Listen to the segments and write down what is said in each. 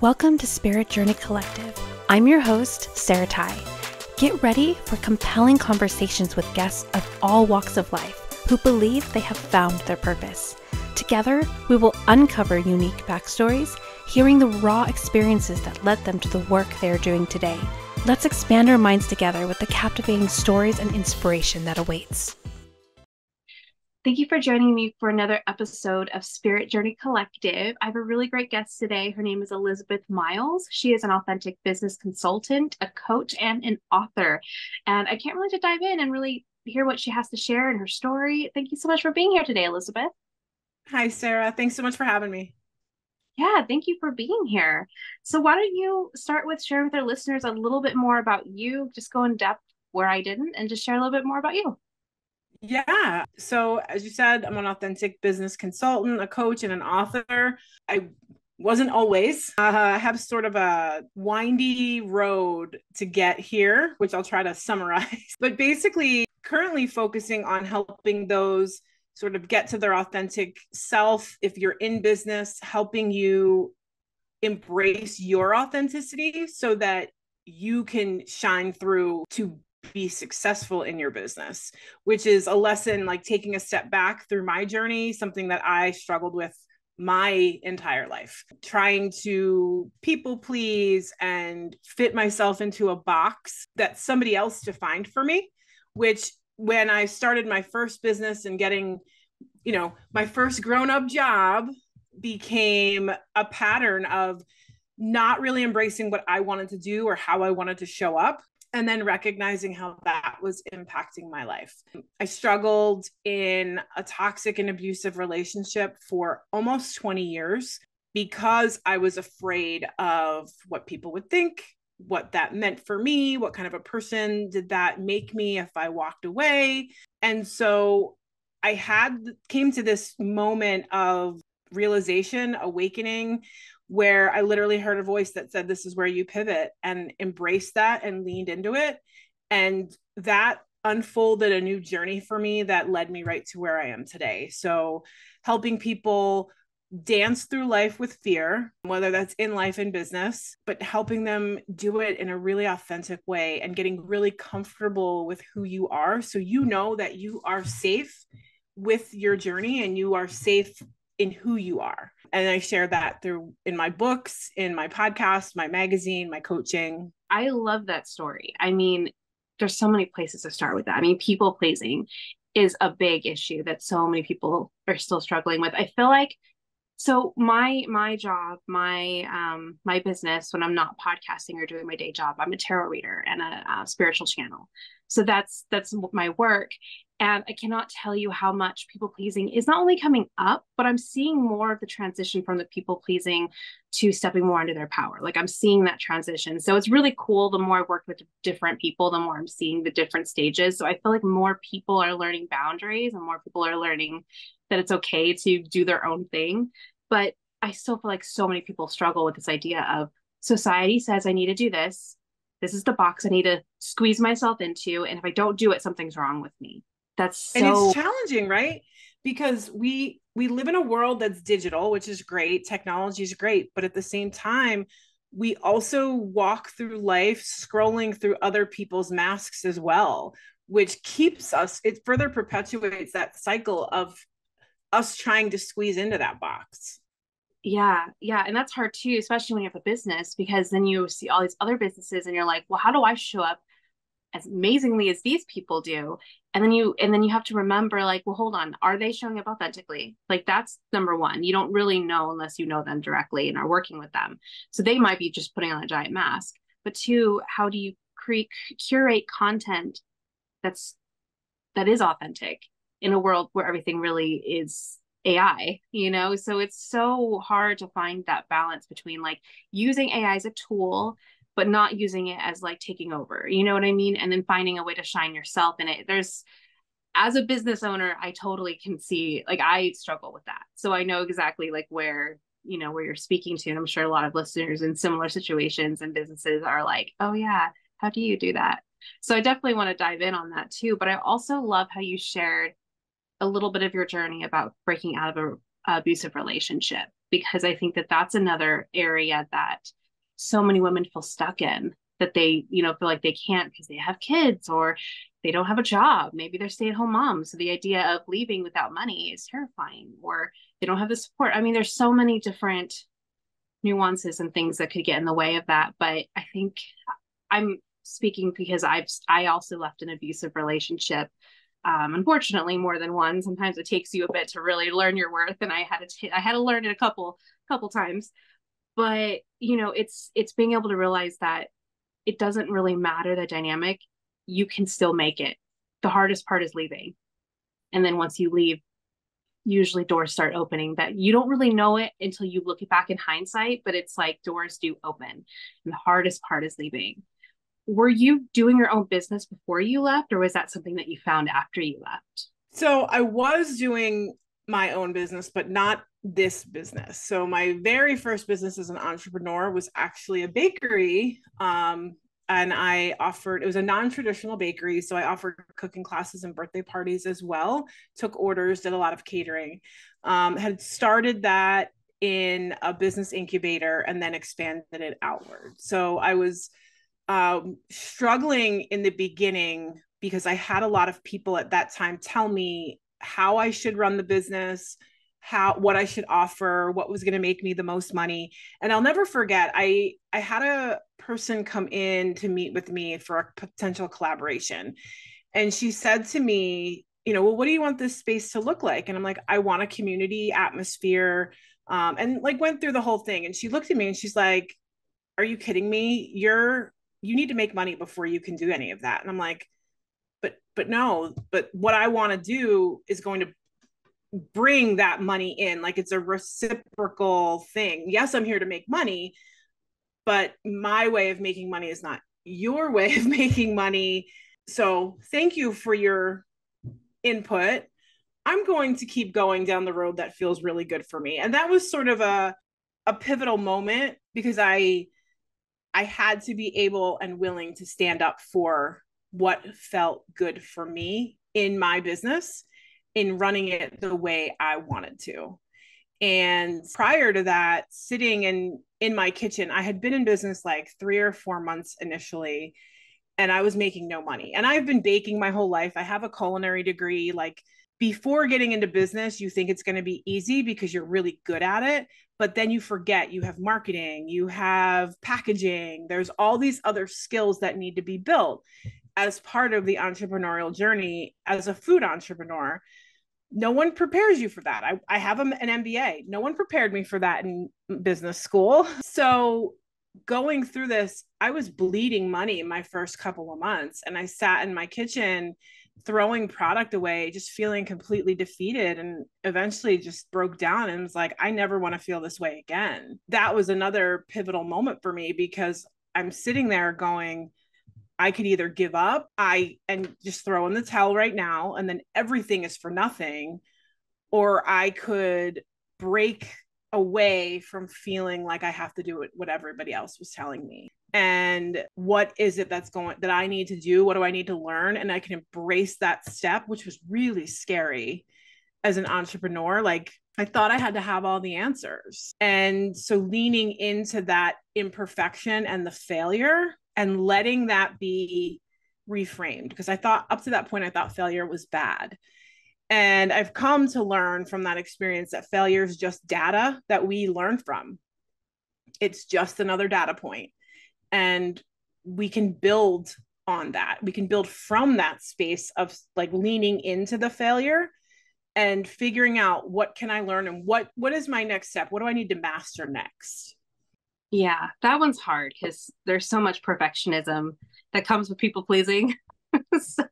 Welcome to Spirit Journey Collective. I'm your host, Sarah Ty. Get ready for compelling conversations with guests of all walks of life who believe they have found their purpose. Together, we will uncover unique backstories, hearing the raw experiences that led them to the work they are doing today. Let's expand our minds together with the captivating stories and inspiration that awaits. Thank you for joining me for another episode of Spirit Journey Collective. I have a really great guest today. Her name is Elizabeth Miles. She is an authentic business consultant, a coach, and an author. And I can't wait to dive in and really hear what she has to share in her story. Thank you so much for being here today, Elizabeth. Hi, Sarah. Thanks so much for having me. Yeah, thank you for being here. So why don't you start with sharing with our listeners a little bit more about you, just go in depth where I didn't, and just share a little bit more about you. Yeah. So, as you said, I'm an authentic business consultant, a coach, and an author. I wasn't always. I have sort of a windy road to get here, which I'll try to summarize. But basically, currently focusing on helping those sort of get to their authentic self. If you're in business, helping you embrace your authenticity so that you can shine through to be successful in your business, which is a lesson like taking a step back through my journey, something that I struggled with my entire life, trying to people please and fit myself into a box that somebody else defined for me, which when I started my first business and getting, my first grown-up job became a pattern of not really embracing what I wanted to do or how I wanted to show up, and then recognizing how that was impacting my life. I struggled in a toxic and abusive relationship for almost 20 years because I was afraid of what people would think, what that meant for me, what kind of a person did that make me if I walked away. And so I came to this moment of realization, awakening, where I literally heard a voice that said, this is where you pivot, and embraced that and leaned into it. And that unfolded a new journey for me that led me right to where I am today. So helping people dance through life with fear, whether that's in life and business, but helping them do it in a really authentic way and getting really comfortable with who you are. So you know that you are safe with your journey and you are safe in who you are. And I share that through in my books, in my podcast, my magazine, my coaching. I love that story. I mean, there's so many places to start with that. I mean, people pleasing is a big issue that so many people are still struggling with. I feel like so my job, my business, when I'm not podcasting or doing my day job, I'm a tarot reader and a spiritual channel. So that's my work. And I cannot tell you how much people pleasing is not only coming up, but I'm seeing more of the transition from the people pleasing to stepping more into their power. Like I'm seeing that transition. So it's really cool. The more I work with different people, the more I'm seeing the different stages. So I feel like more people are learning boundaries and more people are learning that it's okay to do their own thing. But I still feel like so many people struggle with this idea of society says I need to do this. This is the box I need to squeeze myself into. And if I don't do it, something's wrong with me. And it's challenging, right? Because we live in a world that's digital, which is great. Technology is great. But at the same time, we also walk through life scrolling through other people's masks as well, which keeps us, it further perpetuates that cycle of us trying to squeeze into that box. Yeah. And that's hard too, especially when you have a business, because then you see all these other businesses and you're like, well, how do I show up as amazingly as these people do? And then you have to remember, like, well, hold on, are they showing up authentically? Like that's number one. You don't really know unless you know them directly and are working with them. So they might be just putting on a giant mask. But two, how do you curate content that is authentic in a world where everything really is AI, So it's so hard to find that balance between like using AI as a tool but not using it as like taking over, you know what I mean? And then finding a way to shine yourself in it. As a business owner, I totally can see, like, I struggle with that. So I know exactly like where you're speaking to. And I'm sure a lot of listeners in similar situations and businesses are like, oh yeah, how do you do that? So I definitely want to dive in on that too. But I also love how you shared a little bit of your journey about breaking out of a abusive relationship. because I think that that's another area that so many women feel stuck in, that they, feel like they can't because they have kids or they don't have a job. Maybe they're stay-at-home moms. So the idea of leaving without money is terrifying, or they don't have the support. I mean, there's so many different nuances and things that could get in the way of that. But I think I'm speaking because I also left an abusive relationship. Unfortunately, more than one. Sometimes it takes you a bit to really learn your worth, and I had to learn it a couple times. But it's being able to realize that it doesn't really matter the dynamic. You can still make it. The hardest part is leaving, and then once you leave, usually doors start opening that you don't really know it until you look back in hindsight. But it's like doors do open, and the hardest part is leaving. Were you doing your own business before you left, or was that something that you found after you left? So I was doing my own business, but not this business. So my very first business as an entrepreneur was actually a bakery. And it was a non-traditional bakery. So I offered cooking classes and birthday parties as well, took orders, did a lot of catering, had started that in a business incubator and then expanded it outward. So I was struggling in the beginning because I had a lot of people at that time tell me how I should run the business, what I should offer, what was going to make me the most money. And I'll never forget, I had a person come in to meet with me for a potential collaboration. And she said to me, well, what do you want this space to look like? And I'm like, I want a community atmosphere. And like went through the whole thing. And she looked at me and she's like, are you kidding me? You need to make money before you can do any of that. And I'm like, but no, but what I want to do is going to bring that money in. Like it's a reciprocal thing. Yes, I'm here to make money, but my way of making money is not your way of making money. So thank you for your input. I'm going to keep going down the road that feels really good for me. And that was sort of a pivotal moment because I had to be able and willing to stand up for what felt good for me in my business, in running it the way I wanted to. And prior to that, sitting in my kitchen, I had been in business like 3 or 4 months initially, and I was making no money. And I've been baking my whole life. I have a culinary degree. Like before getting into business, you think it's going to be easy because you're really good at it. But then you forget you have marketing, you have packaging, there's all these other skills that need to be built as part of the entrepreneurial journey as a food entrepreneur. No one prepares you for that. I have an MBA. No one prepared me for that in business school. So going through this, I was bleeding money in my first couple of months. And I sat in my kitchen throwing product away, just feeling completely defeated, and eventually just broke down and was like, I never want to feel this way again. That was another pivotal moment for me because I'm sitting there going, I could either give up and just throw in the towel right now, and then everything is for nothing, or I could break away from feeling like I have to do what everybody else was telling me. And what is it that I need to do? What do I need to learn? And I can embrace that step, which was really scary as an entrepreneur. Like I thought I had to have all the answers. And so leaning into that imperfection and the failure and letting that be reframed, because I thought up to that point, I thought failure was bad. And I've come to learn from that experience that failure is just data that we learn from. It's just another data point. And we can build on that. We can build from that space of like leaning into the failure and figuring out what can I learn and what is my next step? What do I need to master next? Yeah, that one's hard because there's so much perfectionism that comes with people pleasing. So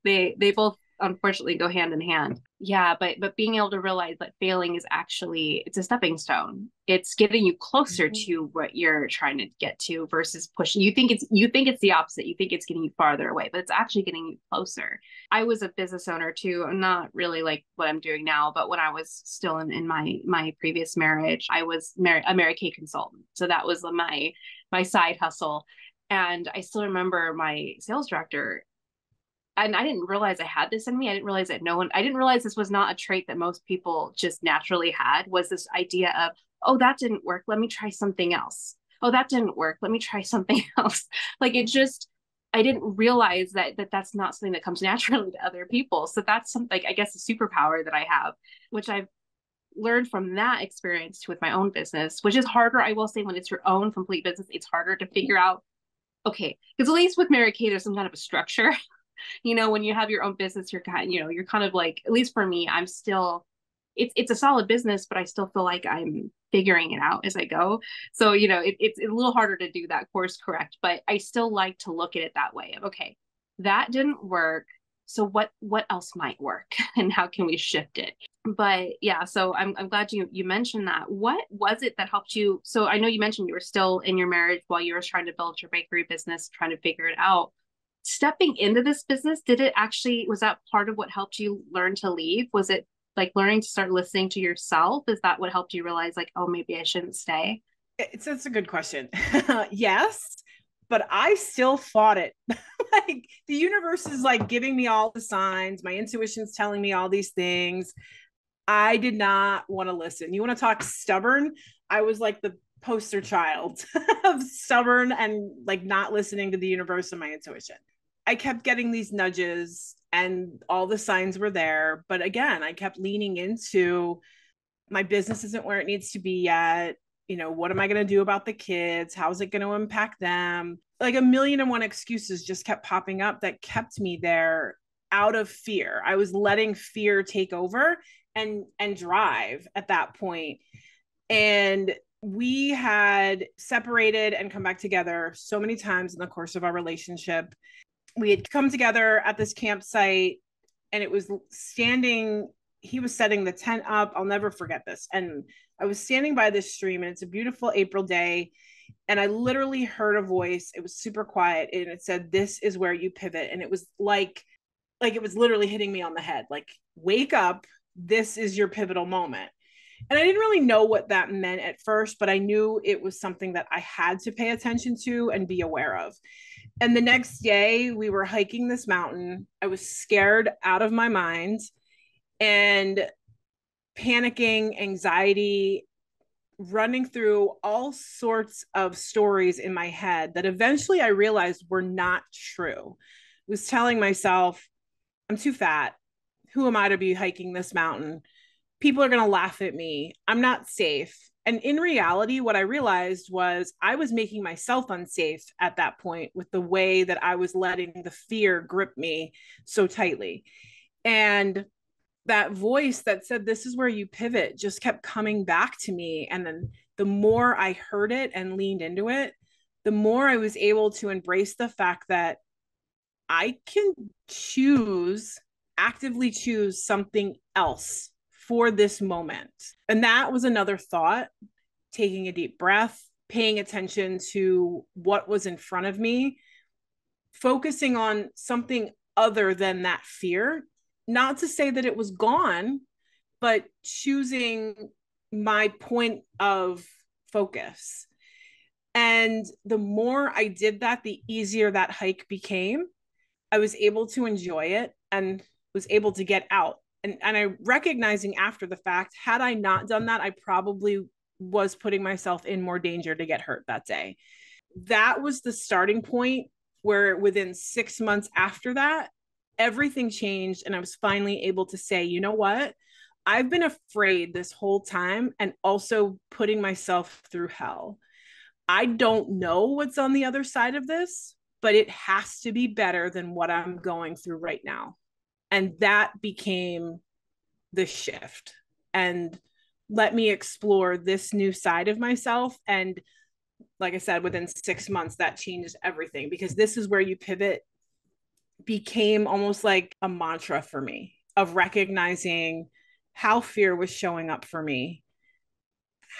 they both unfortunately go hand in hand. Yeah, but being able to realize that failing is actually, it's a stepping stone. It's getting you closer to what you're trying to get to versus pushing. You think it's the opposite. You think it's getting you farther away, but it's actually getting you closer. I was a business owner too. I'm not really like what I'm doing now, but when I was still in my previous marriage, I was a Mary Kay consultant. So that was my side hustle. And I still remember my sales director and I didn't realize I had this in me. I didn't realize that I didn't realize this was not a trait that most people just naturally had, was this idea of, oh, that didn't work. Let me try something else. Oh, that didn't work. Let me try something else. Like it just, I didn't realize that's not something that comes naturally to other people. So that's something, like, I guess, a superpower that I have, which I've learned from that experience with my own business, which is harder. I will say, when it's your own complete business, it's harder to figure out, okay, because at least with Mary Kay, there's some kind of a structure. When you have your own business, you're kind of like, at least for me, I'm still, it's a solid business, but I still feel like I'm figuring it out as I go. So, it's a little harder to do that course correct, but I still like to look at it that way of, okay, that didn't work. So what else might work and how can we shift it? But yeah, so I'm glad you mentioned that. What was it that helped you? So I know you mentioned you were still in your marriage while you were trying to build your bakery business, trying to figure it out. Stepping into this business, was that part of what helped you learn to leave? Was it like learning to start listening to yourself? Is that what helped you realize, like, oh, maybe I shouldn't stay? That's a good question. Yes, but I still fought it. Like the universe is like giving me all the signs. My intuition's telling me all these things. I did not want to listen. You want to talk stubborn? I was like the poster child of stubborn and like not listening to the universe and my intuition. I kept getting these nudges and all the signs were there. But again, I kept leaning into my business isn't where it needs to be yet. What am I going to do about the kids? How's it going to impact them? Like a million and one excuses just kept popping up that kept me there out of fear. I was letting fear take over and drive at that point. And we had separated and come back together so many times in the course of our relationship. We had come together at this campsite and it was standing, he was setting the tent up. I'll never forget this. And I was standing by this stream and it's a beautiful April day. And I literally heard a voice. It was super quiet and it said, "This is where you pivot." And it was like it was literally hitting me on the head. Like, wake up. This is your pivotal moment. And I didn't really know what that meant at first, but I knew it was something that I had to pay attention to and be aware of. And the next day, we were hiking this mountain. I was scared out of my mind and panicking, anxiety, running through all sorts of stories in my head that eventually I realized were not true. I was telling myself, I'm too fat. Who am I to be hiking this mountain? People are going to laugh at me. I'm not safe. And in reality, what I realized was I was making myself unsafe at that point with the way that I was letting the fear grip me so tightly. And that voice that said, "This is where you pivot," just kept coming back to me. And then the more I heard it and leaned into it, the more I was able to embrace the fact that I can actively choose something else for this moment. And that was another thought, taking a deep breath, paying attention to what was in front of me, focusing on something other than that fear. Not to say that it was gone, but choosing my point of focus. And the more I did that, the easier that hike became. I was able to enjoy it and was able to get out. And I recognizing after the fact, had I not done that, I probably was putting myself in more danger to get hurt that day. That was the starting point where within 6 months after that, everything changed. And I was finally able to say, you know what? I've been afraid this whole time and also putting myself through hell. I don't know what's on the other side of this, but it has to be better than what I'm going through right now. And that became the shift and let me explore this new side of myself. And like I said, within 6 months, that changed everything because this is where you pivot became almost like a mantra for me of recognizing how fear was showing up for me,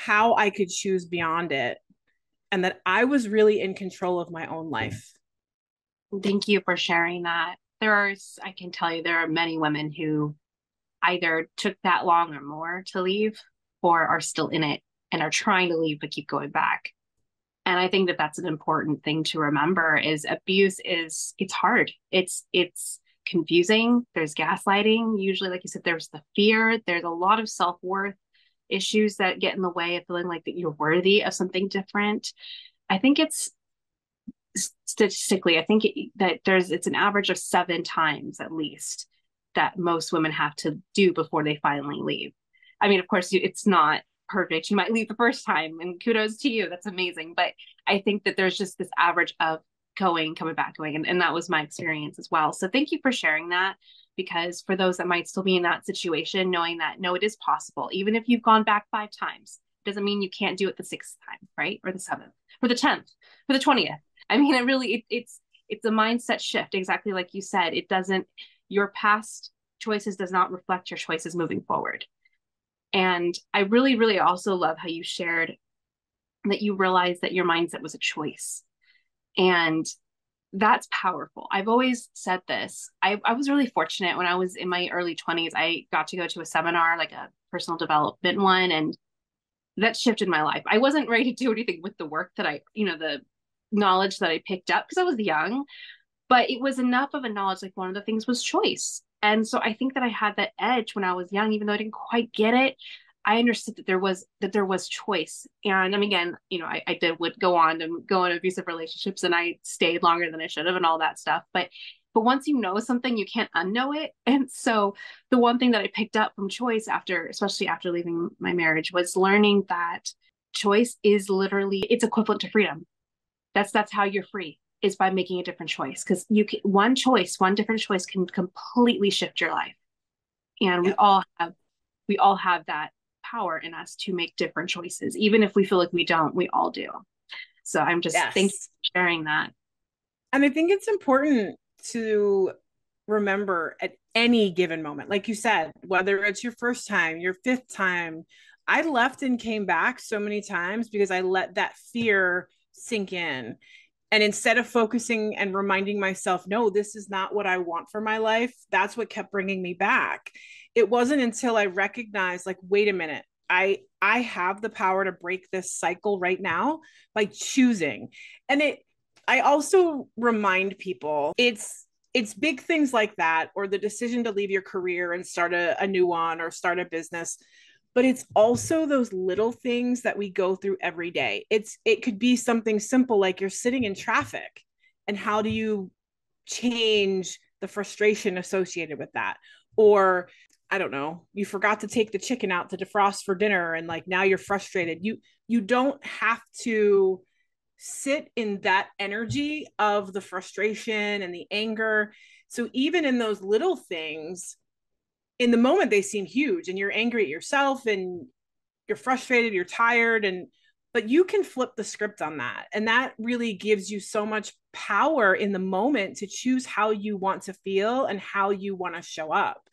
how I could choose beyond it, and that I was really in control of my own life. Thank you for sharing that. I can tell you, there are many women who either took that long or more to leave or are still in it and are trying to leave but keep going back. And I think that that's an important thing to remember is abuse it's hard. It confusing, there's gaslighting. Usually, like you said, there's the fear, there's a lot of self-worth issues that get in the way of feeling like that you're worthy of something different. I think it's statistically, I think that it's an average of 7 times at least that most women have to do before they finally leave. I mean, of course, it's not perfect. You might leave the first time, and kudos to you. That's amazing. But I think that there's just this average of going, coming back, going. And that was my experience as well. So thank you for sharing that. Because for those that might still be in that situation, knowing that no, it is possible, even if you've gone back 5 times, doesn't mean you can't do it the 6th time, right? Or the 7th, or the 10th, or the 20th. I mean, it's a mindset shift, exactly like you said. It doesn't, your past choices does not reflect your choices moving forward. And I really, really also love how you shared that you realized that your mindset was a choice. And that's powerful. I've always said this. I was really fortunate when I was in my early 20s. I got to go to a seminar, like a personal development one, and that shifted my life. I wasn't ready to do anything with the work that the knowledge that I picked up because I was young, but it was enough of a knowledge. Like one of the things was choice. And so I think that I had that edge when I was young, even though I didn't quite get it. I understood that there was choice. And I mean, again, I would go on and go in abusive relationships, and I stayed longer than I should have and all that stuff. But once you know something, you can't unknow it. And so the one thing that I picked up from choice especially after leaving my marriage, was learning that choice is literally, it's equivalent to freedom. That's how you're free, is by making a different choice. Because one different choice can completely shift your life. And Yep. we all have that power in us to make different choices. Even if we feel like we don't, we all do. So I'm just, thank you Yes. for sharing that. And I think it's important to remember at any given moment, like you said, whether it's your first time, your 5th time, I left and came back so many times because I let that fear sink in. And instead of focusing and reminding myself, no, this is not what I want for my life, that's what kept bringing me back. It wasn't until I recognized, like, wait a minute, I have the power to break this cycle right now by choosing. And I also remind people it's big things like that, or the decision to leave your career and start a new one or start a business, but it's also those little things that we go through every day. It could be something simple like you're sitting in traffic, and how do you change the frustration associated with that? Or I don't know, you forgot to take the chicken out to defrost for dinner, and like now you're frustrated. You don't have to sit in that energy of the frustration and the anger. So even in those little things, in the moment they seem huge, and you're angry at yourself and you're frustrated, you're tired, but you can flip the script on that. And that really gives you so much power in the moment to choose how you want to feel and how you want to show up.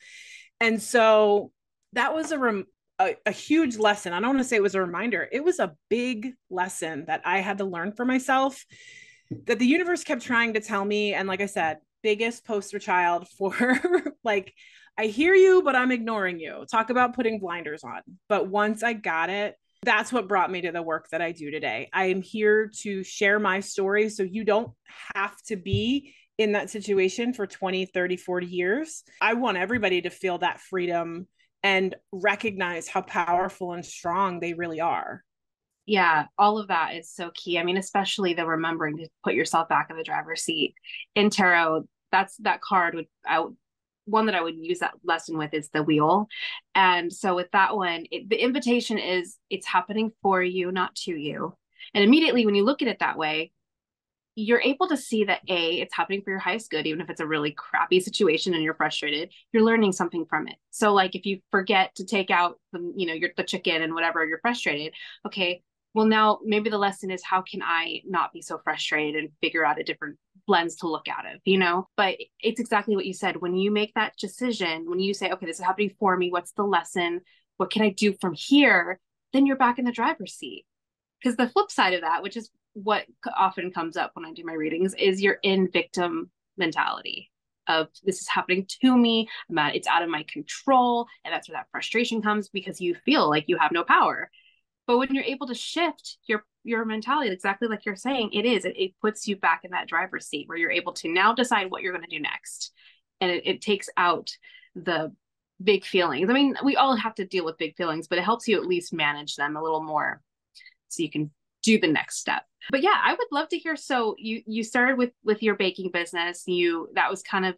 And so that was a huge lesson. I don't want to say it was a reminder. It was a big lesson that I had to learn for myself, that the universe kept trying to tell me. And like I said, biggest poster child for like, I hear you, but I'm ignoring you. Talk about putting blinders on. But once I got it, that's what brought me to the work that I do today. I am here to share my story so you don't have to be in that situation for 20, 30, 40 years. I want everybody to feel that freedom and recognize how powerful and strong they really are. Yeah, all of that is so key. I mean, especially the remembering to put yourself back in the driver's seat. In tarot, that card one that I would use that lesson with is the wheel. And so with that one, the invitation is, it's happening for you, not to you. And immediately when you look at it that way, you're able to see that it's happening for your highest good. Even if it's a really crappy situation and you're frustrated, you're learning something from it. So like if you forget to take out the chicken and whatever, you're frustrated. Okay, well, now maybe the lesson is, how can I not be so frustrated, and figure out a different lens to look at it. But it's exactly what you said. When you make that decision, when you say, okay, this is happening for me, what's the lesson, what can I do from here, then you're back in the driver's seat. Because the flip side of that, which is what often comes up when I do my readings, is you're in victim mentality of, this is happening to me, it's out of my control. And that's where that frustration comes, because you feel like you have no power. But when you're able to shift your mentality, exactly like you're saying, it puts you back in that driver's seat, where you're able to now decide what you're going to do next. and it takes out the big feelings. I mean, we all have to deal with big feelings, but it helps you at least manage them a little more so you can do the next step. But yeah, I would love to hear. So you started with your baking business. You that was kind of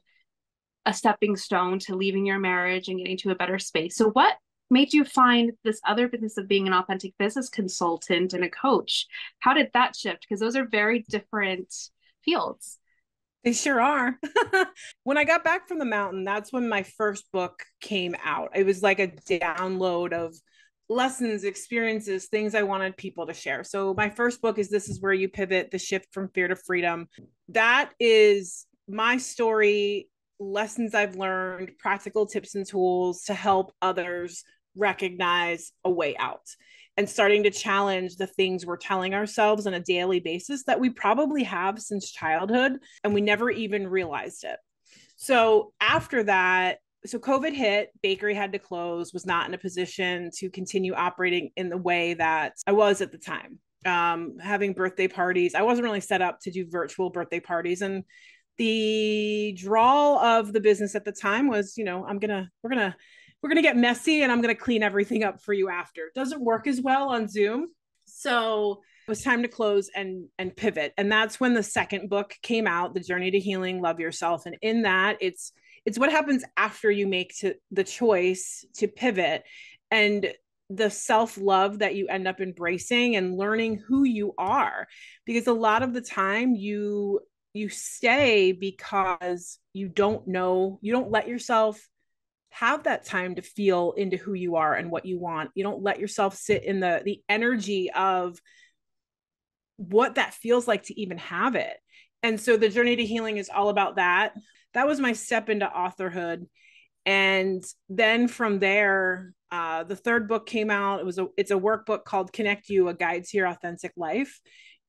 a stepping stone to leaving your marriage and getting to a better space. So what made you find this other business of being an authentic business consultant and a coach? How did that shift? Because those are very different fields. They sure are. When I got back from the mountain, that's when my first book came out. It was like a download of lessons, experiences, things I wanted people to share. So my first book is This Is Where You Pivot, The Shift from Fear to Freedom. That is my story, lessons I've learned, practical tips and tools to help others recognize a way out and starting to challenge the things we're telling ourselves on a daily basis that we probably have since childhood and we never even realized it. So after that, so COVID hit, bakery had to close, was not in a position to continue operating in the way that I was at the time. Having birthday parties, I wasn't really set up to do virtual birthday parties. And the draw of the business at the time was, we're gonna get messy and I'm gonna clean everything up for you after. It doesn't work as well on Zoom. So it was time to close and pivot. And that's when the second book came out, The Journey to Healing, Love Yourself. And in that, it's what happens after you make the choice to pivot and the self-love that you end up embracing and learning who you are. Because a lot of the time you stay because you don't know, you don't let yourself have that time to feel into who you are and what you want. You don't let yourself sit in the energy of what that feels like to even have it. And so the journey to healing is all about that. That was my step into authorhood. And then from there, the third book came out. It's a workbook called Connect You, A Guide to Your Authentic Life.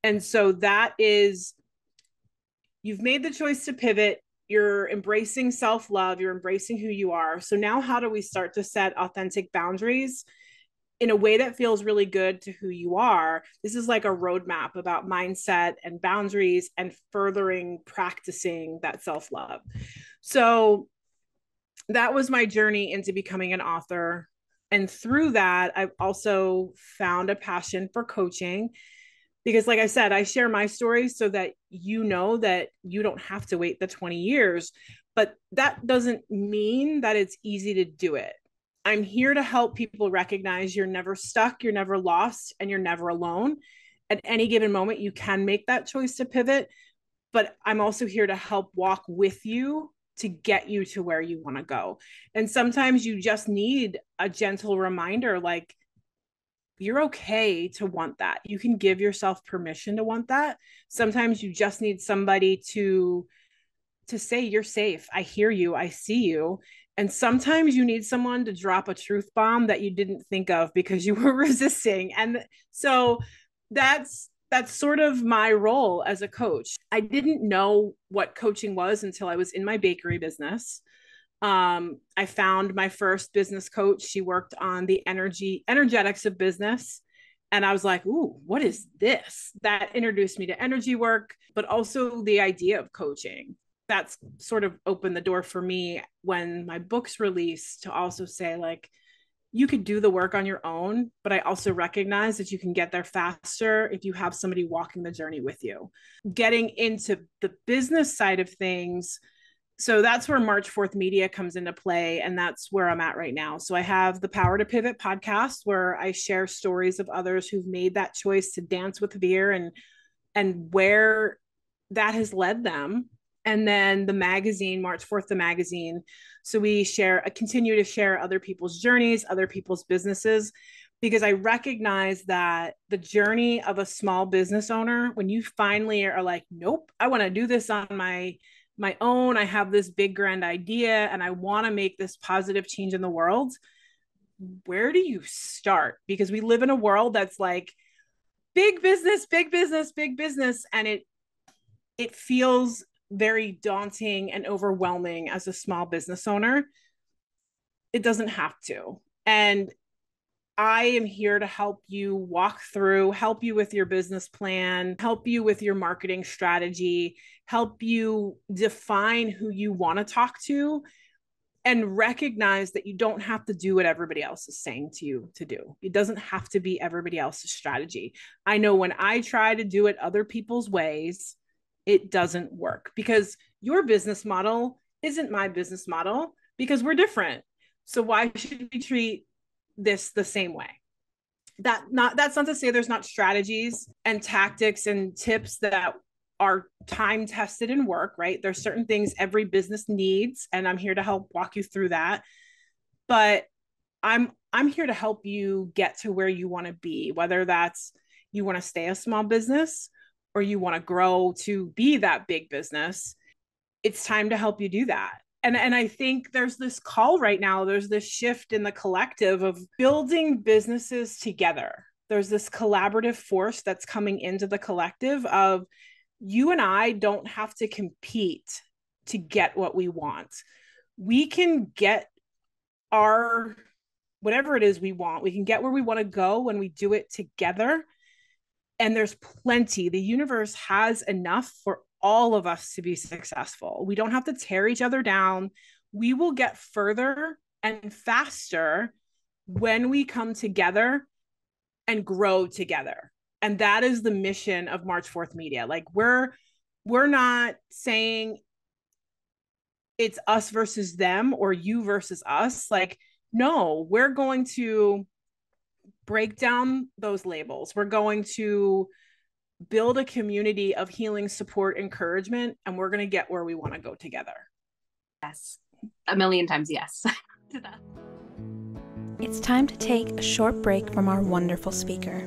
And so that is, you've made the choice to pivot. You're embracing self-love. You're embracing who you are. So now how do we start to set authentic boundaries in a way that feels really good to who you are? This is like a roadmap about mindset and boundaries and furthering practicing that self-love. So that was my journey into becoming an author. And through that, I've also found a passion for coaching because, like I said, I share my story so that you know that you don't have to wait the 20 years, but that doesn't mean that it's easy to do it. I'm here to help people recognize you're never stuck, you're never lost, and you're never alone. At any given moment, you can make that choice to pivot, but I'm also here to help walk with you to get you to where you want to go. And sometimes you just need a gentle reminder, like, you're okay to want that. You can give yourself permission to want that. Sometimes you just need somebody to say you're safe. I hear you. I see you. And sometimes you need someone to drop a truth bomb that you didn't think of because you were resisting. And so that's sort of my role as a coach. I didn't know what coaching was until I was in my bakery business. I found my first business coach. She worked on the energetics of business. And I was like, ooh, what is this? That introduced me to energy work, but also the idea of coaching. That's sort of opened the door for me when my book's released to also say, like, you could do the work on your own, but I also recognize that you can get there faster if you have somebody walking the journey with you. Getting into the business side of things, so that's where March 4th Media comes into play. And that's where I'm at right now. So I have the Power to Pivot podcast where I share stories of others who've made that choice to dance with fear and where that has led them. And then the magazine, March 4th, the magazine. So we continue to share other people's journeys, other people's businesses, because I recognize that the journey of a small business owner, when you finally are like, nope, I want to do this on my own. I have this big grand idea and I want to make this positive change in the world. Where do you start? Because we live in a world that's like big business, big business, big business. And it feels very daunting and overwhelming as a small business owner. It doesn't have to. And I am here to help you walk through, help you with your business plan, help you with your marketing strategy, help you define who you want to talk to, and recognize that you don't have to do what everybody else is saying to you to do. It doesn't have to be everybody else's strategy. I know when I try to do it other people's ways, it doesn't work because your business model isn't my business model because we're different. So why should we treat this the same way? That's not to say there's not strategies and tactics and tips that are time tested and work, right? There's certain things every business needs, and I'm here to help walk you through that. But I'm here to help you get to where you want to be, whether that's you want to stay a small business or you want to grow to be that big business. It's time to help you do that. And I think there's this call right now, there's this shift in the collective of building businesses together. There's this collaborative force that's coming into the collective of you and I don't have to compete to get what we want. We can get our whatever it is we want. We can get where we want to go when we do it together. And there's plenty. The universe has enough for all of us to be successful. We don't have to tear each other down. We will get further and faster when we come together and grow together. And that is the mission of March 4th Media. Like we're not saying it's us versus them or you versus us. Like, no, we're going to break down those labels. We're going to build a community of healing, support, encouragement, and we're going to get where we want to go together. Yes. A million times yes to that. It's time to take a short break from our wonderful speaker.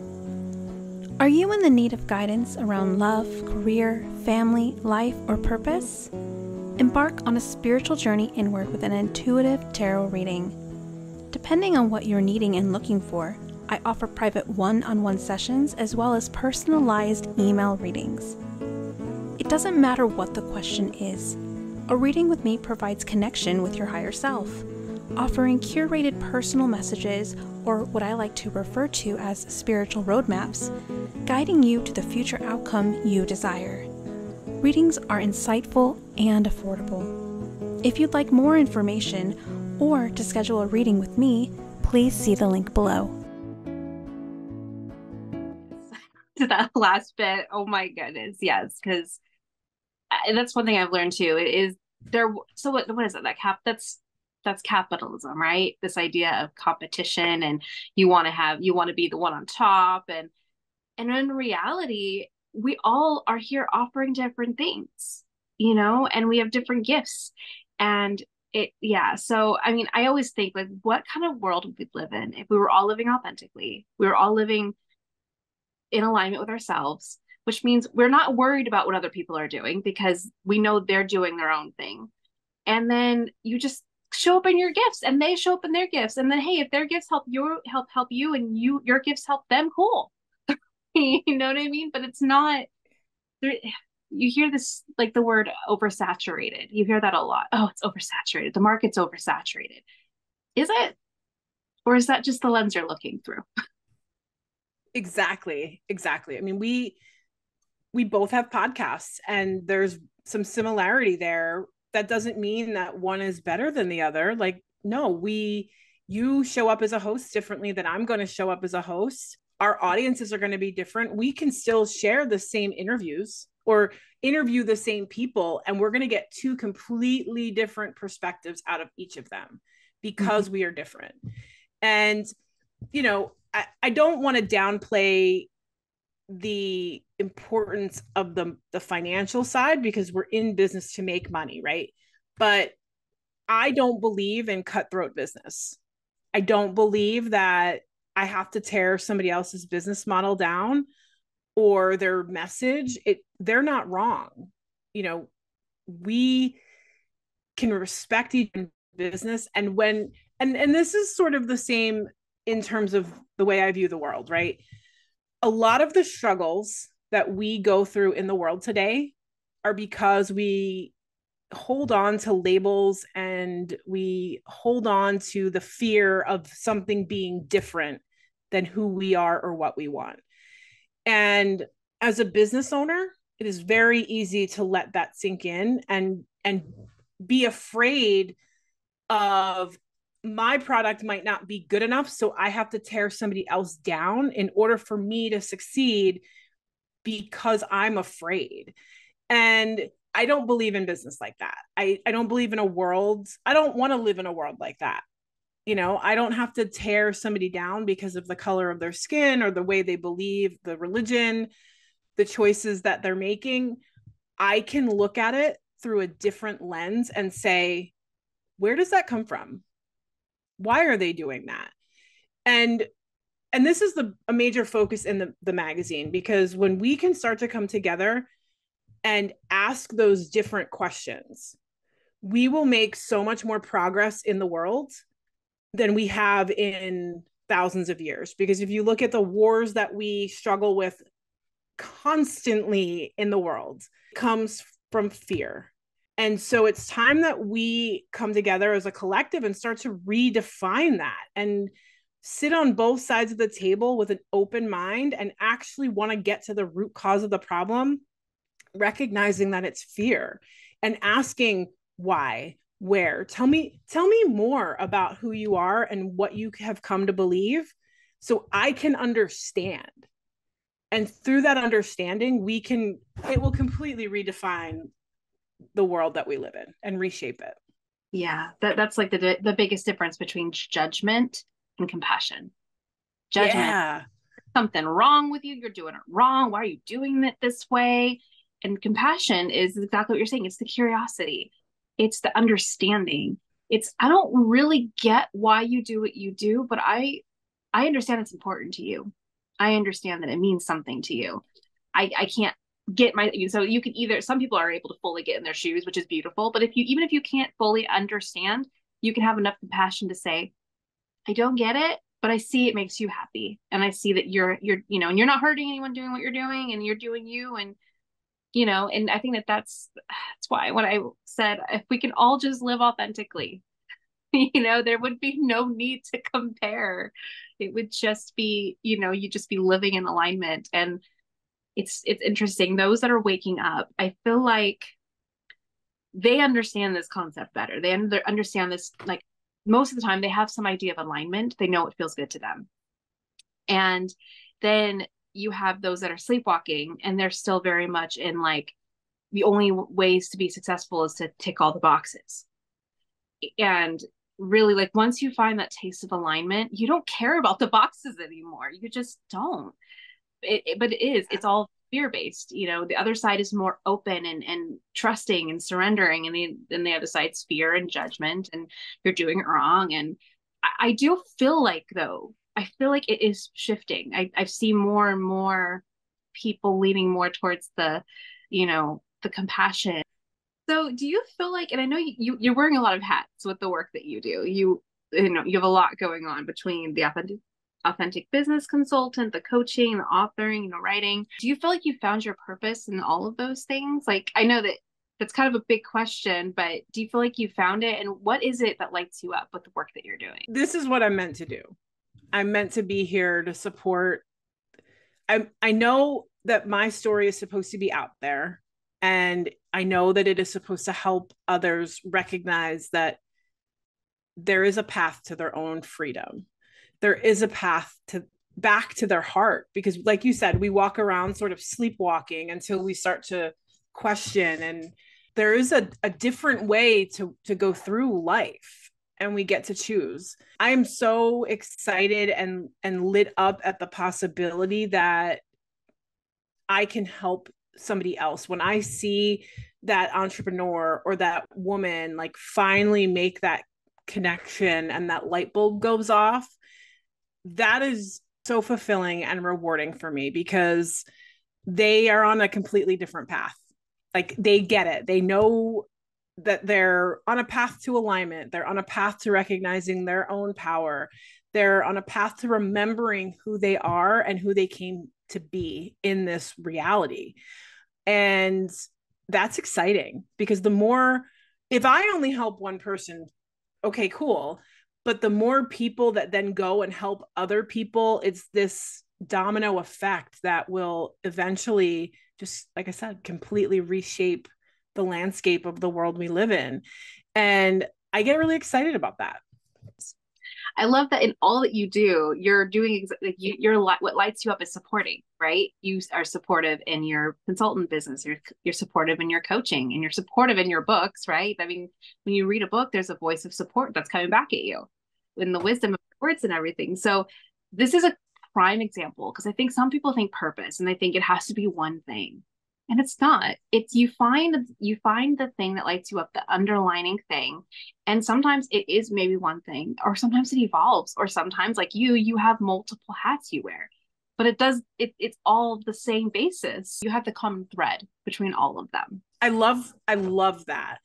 Are you in the need of guidance around love, career, family, life, or purpose? Embark on a spiritual journey inward with an intuitive tarot reading. Depending on what you're needing and looking for, I offer private one-on-one sessions as well as personalized email readings. It doesn't matter what the question is. A reading with me provides connection with your higher self, offering curated personal messages, or what I like to refer to as spiritual roadmaps, guiding you to the future outcome you desire. Readings are insightful and affordable. If you'd like more information or to schedule a reading with me, please see the link below. To that last bit, oh my goodness, yes, because that's one thing I've learned too. It is there. So what is it? That's capitalism, right? This idea of competition, and you want to be the one on top, and in reality, we all are here offering different things, and we have different gifts, and So I mean, I always think like, what kind of world would we live in if we were all living authentically? We were all living in alignment with ourselves, which means we're not worried about what other people are doing because we know they're doing their own thing. And then you just show up in your gifts and they show up in their gifts. And then, hey, if their gifts help you and your gifts help them, cool. You know what I mean? But it's not there. You hear this, like the word oversaturated. You hear that a lot. Oh, it's oversaturated. The market's oversaturated. Is it? Or is that just the lens you're looking through? Exactly. I mean, we both have podcasts and there's some similarity there. That doesn't mean that one is better than the other. Like, no, you show up as a host differently than I'm going to show up as a host. Our audiences are going to be different. We can still share the same interviews or interview the same people, and we're going to get two completely different perspectives out of each of them because we are different. And, I don't want to downplay the importance of the financial side because we're in business to make money, right? But I don't believe in cutthroat business. I don't believe that I have to tear somebody else's business model down or their message. They're not wrong. We can respect each business, and this is sort of the same in terms of the way I view the world, right? A lot of the struggles that we go through in the world today are because we hold on to labels and we hold on to the fear of something being different than who we are or what we want. And as a business owner, it is very easy to let that sink in and be afraid of my product might not be good enough, so I have to tear somebody else down in order for me to succeed because I'm afraid. And I don't believe in business like that. I don't believe in a world. I don't want to live in a world like that. I don't have to tear somebody down because of the color of their skin or the way they believe, the religion, the choices that they're making. I can look at it through a different lens and say, where does that come from? Why are they doing that? And this is a major focus in the magazine, because when we can start to come together and ask those different questions, we will make so much more progress in the world than we have in thousands of years. Because if you look at the wars that we struggle with constantly in the world, it comes from fear. And so it's time that we come together as a collective and start to redefine that and sit on both sides of the table with an open mind and actually want to get to the root cause of the problem, recognizing that it's fear and asking why, where. Tell me more about who you are and what you have come to believe so I can understand. And through that understanding, it will completely redefine the world that we live in and reshape it. Yeah, that's like the biggest difference between judgment and compassion. Judgment, something wrong with you, you're doing it wrong. Why are you doing it this way? And compassion is exactly what you're saying. It's the curiosity. It's the understanding. I don't really get why you do what you do, but I understand it's important to you. I understand that it means something to you. I can't get so you can either, some people are able to fully get in their shoes, which is beautiful, but even if you can't fully understand, you can have enough compassion to say, I don't get it, but I see it makes you happy. And I see that you're, and you're not hurting anyone doing what you're doing, and you're doing you. And, and I think that's why when I said, if we can all just live authentically, there would be no need to compare. It would just be, you'd just be living in alignment. And it's interesting. Those that are waking up, I feel like they understand this concept better. They understand this, like, most of the time they have some idea of alignment. They know it feels good to them. And then you have those that are sleepwalking, and they're still very much in like, the only ways to be successful is to tick all the boxes. And really, like, once you find that taste of alignment, you don't care about the boxes anymore. You just don't. But it's all fear-based. The other side is more open and trusting and surrendering, and then the other side's fear and judgment, and you're doing it wrong. And I do feel like, though, I feel like it is shifting. I see more and more people leaning more towards the compassion. So do you feel like, and I know you're wearing a lot of hats with the work that you do, you have a lot going on between the authentic business consultant, the coaching, the authoring, writing. Do you feel like you found your purpose in all of those things? Like, I know that's kind of a big question, but do you feel like you found it? And what is it that lights you up with the work that you're doing? This is what I'm meant to do. I'm meant to be here to support. I know that my story is supposed to be out there, and I know that it is supposed to help others recognize that there is a path to their own freedom. There is a path back to their heart, because like you said, we walk around sort of sleepwalking until we start to question, and there is a different way to go through life, and we get to choose. I am so excited and lit up at the possibility that I can help somebody else. When I see that entrepreneur or that woman like finally make that connection and that light bulb goes off, that is so fulfilling and rewarding for me, because they are on a completely different path. Like, they get it. They know that they're on a path to alignment. They're on a path to recognizing their own power. They're on a path to remembering who they are and who they came to be in this reality. And that's exciting, because if I only help one person, okay, cool. But the more people that then go and help other people, it's this domino effect that will eventually, just like I said, completely reshape the landscape of the world we live in. And I get really excited about that. I love that in all that you do, you're doing like you're what lights you up is supporting, right? You are supportive in your consultant business. You're supportive in your coaching, and you're supportive in your books, right? I mean, when you read a book, there's a voice of support that's coming back at you, in the wisdom of words and everything. So this is a prime example, because I think some people think purpose and they think it has to be one thing. And it's not. It's you find the thing that lights you up, the underlining thing. And sometimes it is maybe one thing, or sometimes it evolves, or sometimes like you have multiple hats you wear. But it's all the same basis. You have the common thread between all of them. I love that.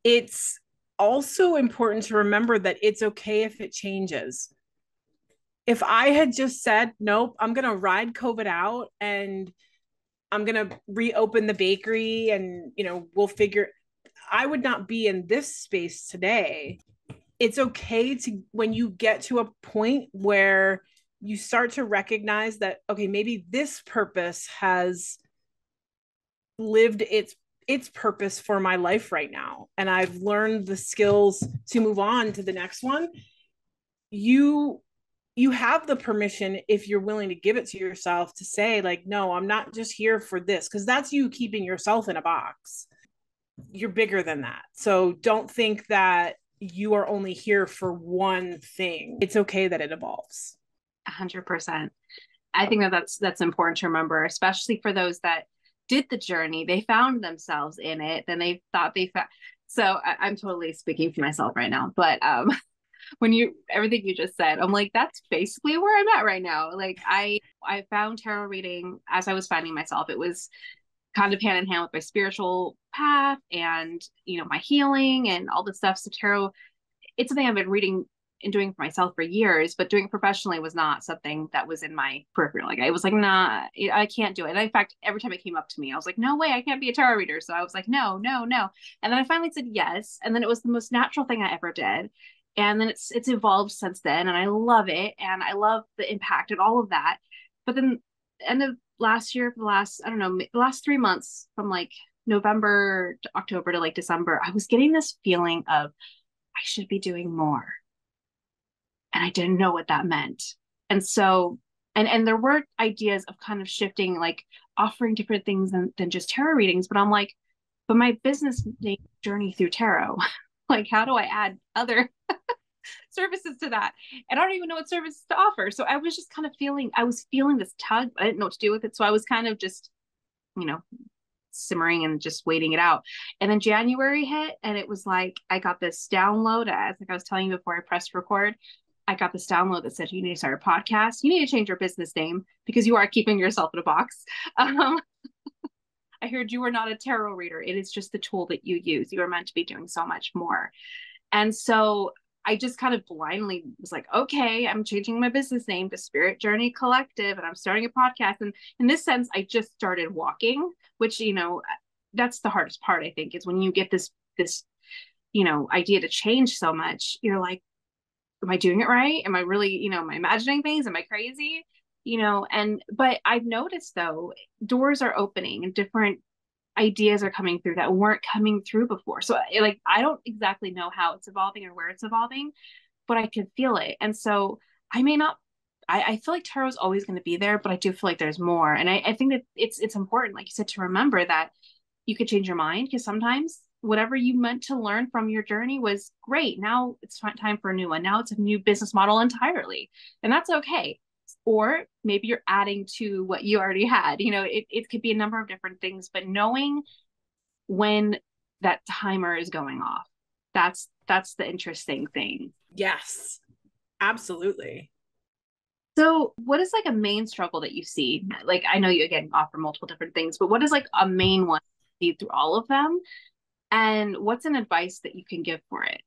It's also important to remember that it's okay if it changes. If I had just said, nope, I'm going to ride COVID out and I'm going to reopen the bakery and, I would not be in this space today. It's okay to, when you get to a point where you start to recognize that, okay, maybe this purpose has lived its purpose for my life right now, and I've learned the skills to move on to the next one. You have the permission, if you're willing to give it to yourself, to say like, no, I'm not just here for this, because that's you keeping yourself in a box. You're bigger than that. So don't think that you are only here for one thing. It's okay that it evolves. 100%. I think that's important to remember, especially for those that did the journey. They found themselves in it, then they thought they found. So I'm totally speaking for myself right now, but when everything you just said, I'm like, that's basically where I'm at right now. Like I found tarot reading as I was finding myself. It was kind of hand in hand with my spiritual path and, my healing and all this stuff. So tarot, it's something I've been reading and doing for myself for years, but doing it professionally was not something that was in my peripheral. Like I was like, nah, I can't do it. And in fact, every time it came up to me, I was like, no way, I can't be a tarot reader. So I was like, no, no, no. And then I finally said yes. And then it was the most natural thing I ever did. And then it's evolved since then, and I love it, and I love the impact and all of that. But then end of last year, for the last 3 months, from like November to October to like December, I was getting this feeling of I should be doing more. And I didn't know what that meant. And so, and there were ideas of kind of shifting, like offering different things than just tarot readings. But I'm like, but my business journey through tarot, like, how do I add other services to that? And I don't even know what services to offer. So I was just kind of I was feeling this tug, but I didn't know what to do with it. So I was kind of just, simmering and just waiting it out. And then January hit, and it was like, I got this download, as like I was telling you before I pressed record, I got this download that said, you need to start a podcast. You need to change your business name because you are keeping yourself in a box. I heard you are not a tarot reader. It is just the tool that you use. You are meant to be doing so much more. And so I just kind of blindly was like, okay, I'm changing my business name to Spirit Journey Collective, and I'm starting a podcast. And in this sense, I just started walking, which, that's the hardest part, I think, is when you get this, idea to change so much, you're like, am I doing it right? Am I really, am I imagining things? Am I crazy? But I've noticed though, doors are opening and different ideas are coming through that weren't coming through before. So like, I don't exactly know how it's evolving or where it's evolving, but I can feel it. And so I may not, I feel like tarot is always going to be there, but I do feel like there's more. And I think that it's important, like you said, to remember that you could change your mind, because sometimes whatever you meant to learn from your journey was great. Now it's time for a new one. Now it's a new business model entirely. And that's okay. Or maybe you're adding to what you already had. It could be a number of different things, but knowing when that timer is going off, that's the interesting thing. Yes, absolutely. So what is like a main struggle that you see? Like, I know you again offer multiple different things, but what is like a main one you see through all of them? And what's an advice that you can give for it?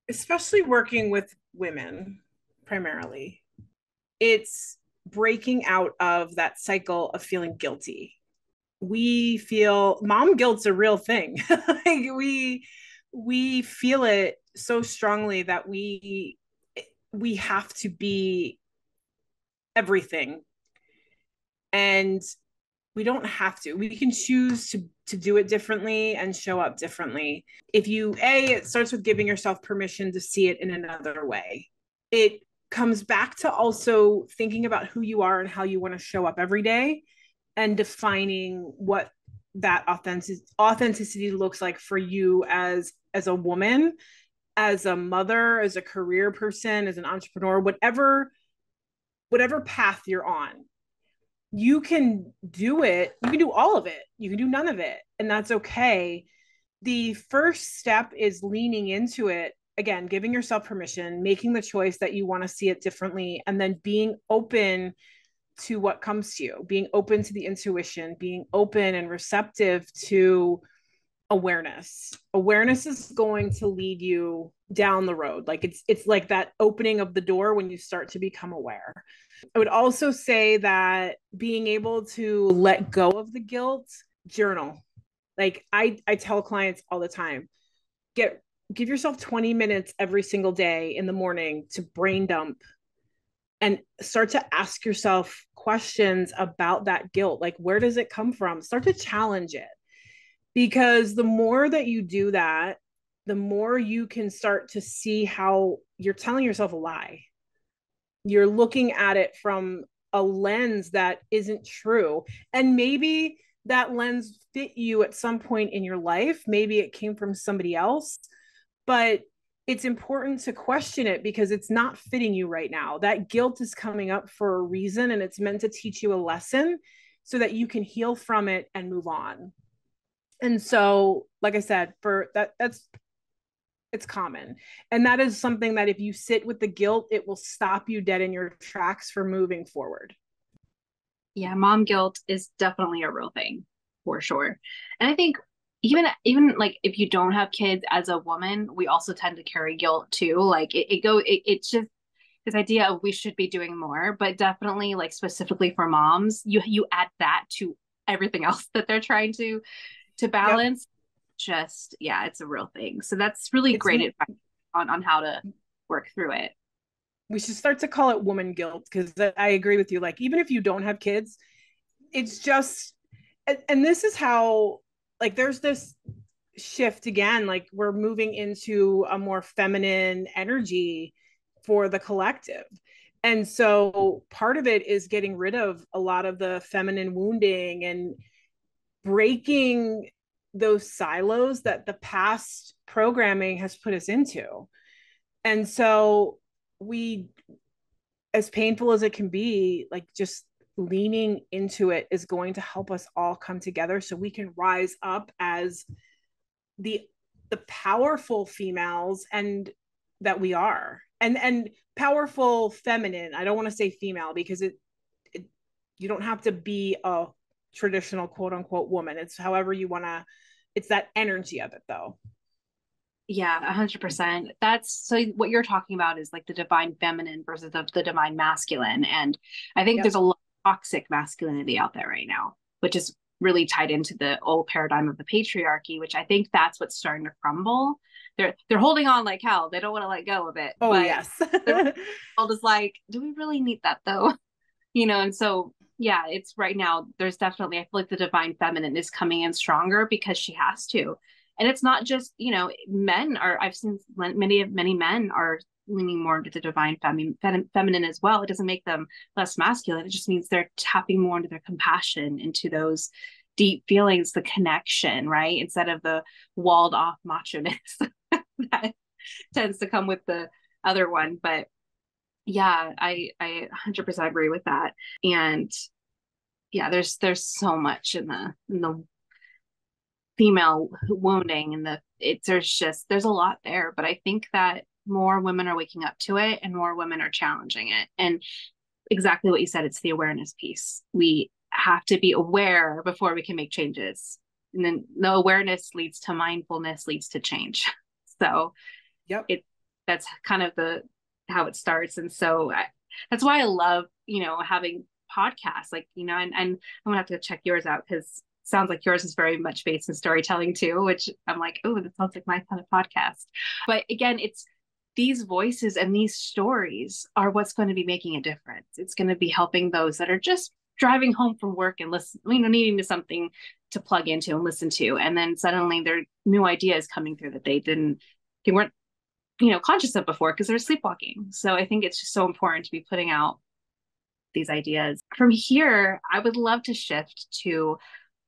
Especially working with women primarily, it's breaking out of that cycle of feeling guilty. We feel mom guilt's a real thing. Like we feel it so strongly that we have to be everything, and we don't have to. We can choose to do it differently and show up differently. If you, it starts with giving yourself permission to see it in another way. It comes back to also thinking about who you are and how you want to show up every day, and defining what that authenticity looks like for you as a woman, as a mother, as a career person, as an entrepreneur, whatever path you're on. You can do it. You can do all of it. You can do none of it. And that's okay. The first step is leaning into it. Again, giving yourself permission, making the choice that you want to see it differently, and then being open to what comes to you, being open to the intuition, being open and receptive to awareness. Awareness is going to lead you down the road. Like it's like that opening of the door when you start to become aware. I would also say that being able to let go of the guilt, journal. Like I tell clients all the time, give yourself 20 minutes every single day in the morning to brain dump and start to ask yourself questions about that guilt. Like, where does it come from? Start to challenge it. Because the more that you do that, the more you can start to see how you're telling yourself a lie. You're looking at it from a lens that isn't true. And maybe that lens fit you at some point in your life. Maybe it came from somebody else, but it's important to question it because it's not fitting you right now. That guilt is coming up for a reason, and it's meant to teach you a lesson so that you can heal from it and move on. And so, like I said, for that's it's common. And that is something that if you sit with the guilt, it will stop you dead in your tracks for moving forward. Yeah, mom guilt is definitely a real thing for sure. And I think even like if you don't have kids as a woman, we also tend to carry guilt too. Like it's just this idea of we should be doing more, but definitely like specifically for moms, you add that to everything else that they're trying to balance. Yep. Just, yeah, it's a real thing. So that's really great advice on how to work through it. We should start to call it woman guilt, because I agree with you. Like, even if you don't have kids, it's just, and this is how, like, there's this shift again, like we're moving into a more feminine energy for the collective. And so part of it is getting rid of a lot of the feminine wounding and breaking those silos that the past programming has put us into. And so we, as painful as it can be, like just leaning into it is going to help us all come together so we can rise up as the powerful females and that we are, and powerful feminine. I don't want to say female because it you don't have to be a traditional quote unquote woman. It's however you want to, it's that energy of it though. Yeah, 100%. That's so what you're talking about is like the divine feminine versus the divine masculine. And I think there's a lot of toxic masculinity out there right now, which is really tied into the old paradigm of the patriarchy, which I think that's what's starting to crumble. They're holding on like hell. They don't want to let go of it. Oh, but yes. the world is like, do we really need that though? And so yeah, it's right now, there's definitely, I feel like the divine feminine is coming in stronger because she has to. And it's not just, men are, I've seen many men are leaning more into the divine feminine as well. It doesn't make them less masculine. It just means they're tapping more into their compassion, into those deep feelings, the connection, right? Instead of the walled off macho-ness that tends to come with the other one. But yeah, I 100% agree with that. And yeah, there's so much in the female wounding and there's a lot there, but I think that more women are waking up to it and more women are challenging it. And exactly what you said, it's the awareness piece. We have to be aware before we can make changes. And then the awareness leads to mindfulness, leads to change. So that's kind of how it starts. And so that's why I love, having podcasts, like, and I'm gonna have to check yours out because sounds like yours is very much based in storytelling too, which I'm like, oh, that sounds like my kind of podcast. But again, it's these voices and these stories are what's going to be making a difference. It's going to be helping those that are just driving home from work and listen, needing to something to plug into and listen to. And then suddenly there are new ideas coming through that they weren't, conscious of before because they're sleepwalking. So I think it's just so important to be putting out these ideas. From here, I would love to shift to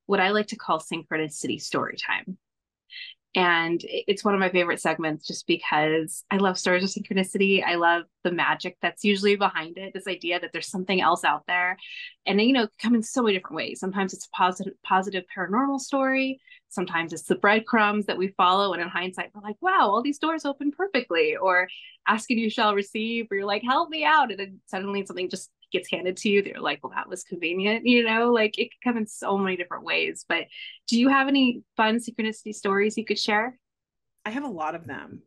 what I like to call synchronicity story time. And it's one of my favorite segments just because I love stories of synchronicity. I love the magic that's usually behind it, this idea that there's something else out there. And, come in so many different ways. Sometimes it's a positive paranormal story. Sometimes it's the breadcrumbs that we follow. And in hindsight, we're like, wow, all these doors open perfectly. Or ask and you shall receive, or you're like, help me out. And then suddenly something just gets handed to you. They're like, well, that was convenient, like it can come in so many different ways. But do you have any fun synchronicity stories you could share? I have a lot of them,